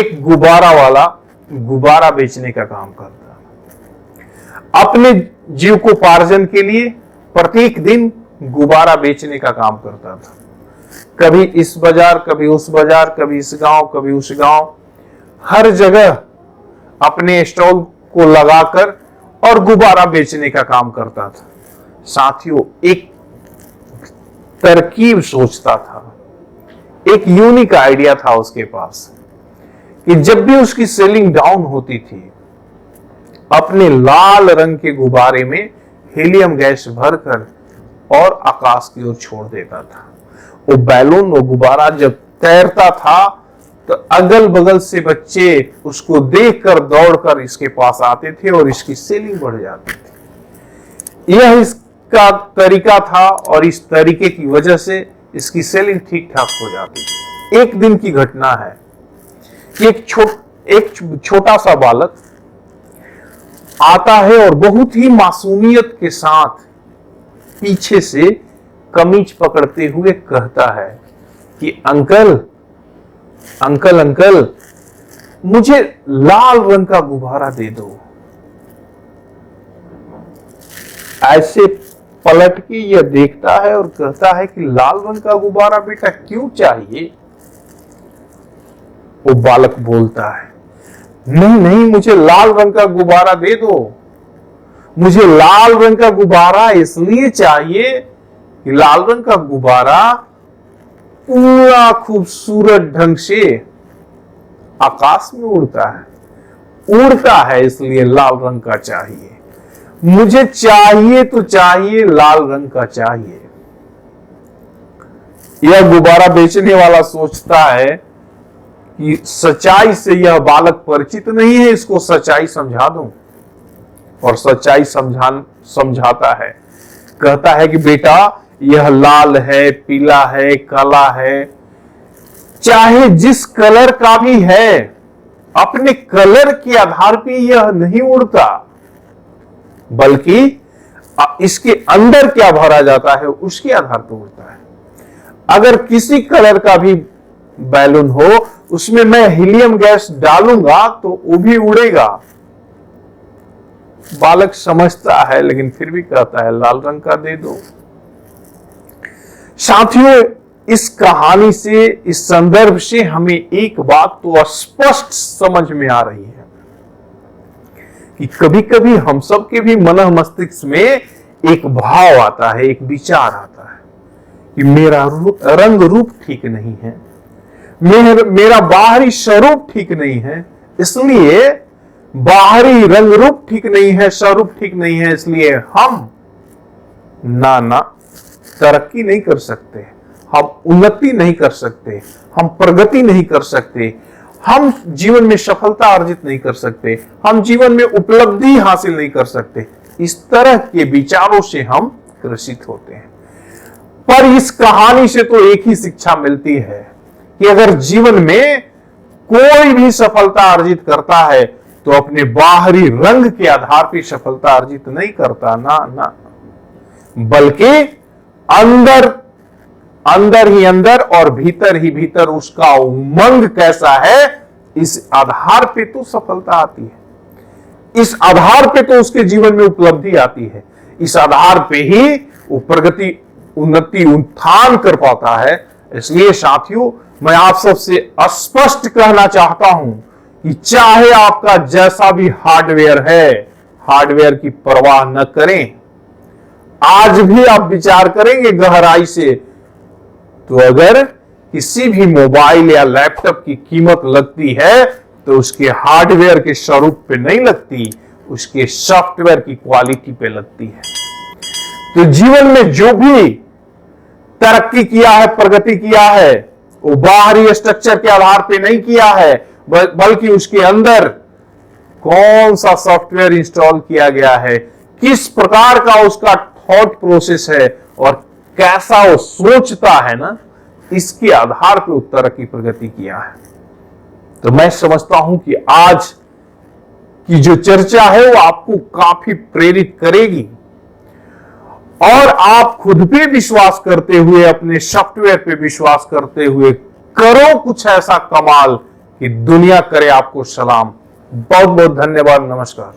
एक गुब्बारा वाला गुब्बारा बेचने का काम करता था। अपने जीविकोपार्जन के लिए प्रत्येक दिन गुब्बारा बेचने का काम करता था। कभी इस बाजार, कभी उस बाजार, कभी इस गांव, कभी उस गांव, हर जगह अपने स्टॉल को लगाकर और गुब्बारा बेचने का काम करता था। साथियों, एक तरकीब सोचता था, एक यूनिक आइडिया था उसके पास कि जब भी उसकी सेलिंग डाउन होती थी, अपने लाल रंग के गुब्बारे में हीलियम गैस भरकर और आकाश की ओर छोड़ देता था। वो बैलून, वो गुब्बारा जब तैरता था तो अगल बगल से बच्चे उसको देखकर दौड़कर इसके पास आते थे और इसकी सेलिंग बढ़ जाती थी। यह इसका तरीका था और इस तरीके की वजह से इसकी सेलिंग ठीक ठाक हो जाती थी। एक दिन की घटना है कि एक छोटा सा बालक आता है और बहुत ही मासूमियत के साथ पीछे से कमीज पकड़ते हुए कहता है कि अंकल अंकल अंकल, मुझे लाल रंग का गुब्बारा दे दो। ऐसे पलट के यह देखता है और कहता है कि लाल रंग का गुब्बारा बेटा क्यों चाहिए? वो बालक बोलता है, नहीं नहीं, मुझे लाल रंग का गुब्बारा दे दो। मुझे लाल रंग का गुब्बारा इसलिए चाहिए कि लाल रंग का गुब्बारा पूरा खूबसूरत ढंग से आकाश में उड़ता है, इसलिए लाल रंग का चाहिए। मुझे चाहिए तो चाहिए, लाल रंग का चाहिए। यह गुब्बारा बेचने वाला सोचता है कि सच्चाई से यह बालक परिचित नहीं है, इसको सच्चाई समझा दूं। और सच्चाई समझाता है, कहता है कि बेटा यह लाल है, पीला है, काला है, चाहे जिस कलर का भी है, अपने कलर के आधार पर यह नहीं उड़ता, बल्कि इसके अंदर क्या भरा जाता है उसके आधार पर उड़ता है। अगर किसी कलर का भी बैलून हो, उसमें मैं हीलियम गैस डालूंगा तो वो भी उड़ेगा। बालक समझता है लेकिन फिर भी कहता है लाल रंग का दे दो। साथियों, इस कहानी से, इस संदर्भ से हमें एक बात तो स्पष्ट समझ में आ रही है कि कभी कभी हम सब के भी मन मस्तिष्क में एक भाव आता है, एक विचार आता है कि मेरा रंग रूप ठीक नहीं है, मेरा बाहरी स्वरूप ठीक नहीं है, इसलिए बाहरी रंग रूप ठीक नहीं है, स्वरूप ठीक नहीं है, इसलिए हम ना तरक्की नहीं कर सकते, हम उन्नति नहीं कर सकते, हम प्रगति नहीं कर सकते, हम जीवन में सफलता अर्जित नहीं कर सकते, हम जीवन में उपलब्धि हासिल नहीं कर सकते। इस तरह के विचारों से हम ग्रसित होते हैं। पर इस कहानी से तो एक ही शिक्षा मिलती है कि अगर जीवन में कोई भी सफलता अर्जित करता है तो अपने बाहरी रंग के आधार पर सफलता अर्जित नहीं करता, ना, बल्कि अंदर ही अंदर और भीतर ही भीतर उसका उमंग कैसा है, इस आधार पे तो सफलता आती है, इस आधार पे तो उसके जीवन में उपलब्धि आती है, इस आधार पे ही वो प्रगति, उन्नति, उत्थान कर पाता है। इसलिए साथियों, मैं आप सबसे स्पष्ट कहना चाहता हूं कि चाहे आपका जैसा भी हार्डवेयर है, हार्डवेयर की परवाह न करें। आज भी आप विचार करेंगे गहराई से तो अगर किसी भी मोबाइल या लैपटॉप की कीमत लगती है तो उसके हार्डवेयर के स्वरूप पे नहीं लगती, उसके सॉफ्टवेयर की क्वालिटी पे लगती है। तो जीवन में जो भी तरक्की किया है, प्रगति किया है, वो बाहरी स्ट्रक्चर के आधार पे नहीं किया है, बल्कि उसके अंदर कौन सा सॉफ्टवेयर इंस्टॉल किया गया है, किस प्रकार का उसका थॉट प्रोसेस है और कैसा वो सोचता है ना, इसके आधार पर उत्तर की प्रगति किया है। तो मैं समझता हूं कि आज की जो चर्चा है वो आपको काफी प्रेरित करेगी और आप खुद पे विश्वास करते हुए, अपने सॉफ्टवेयर पे विश्वास करते हुए करो कुछ ऐसा कमाल कि दुनिया करे आपको सलाम। बहुत बहुत धन्यवाद। नमस्कार।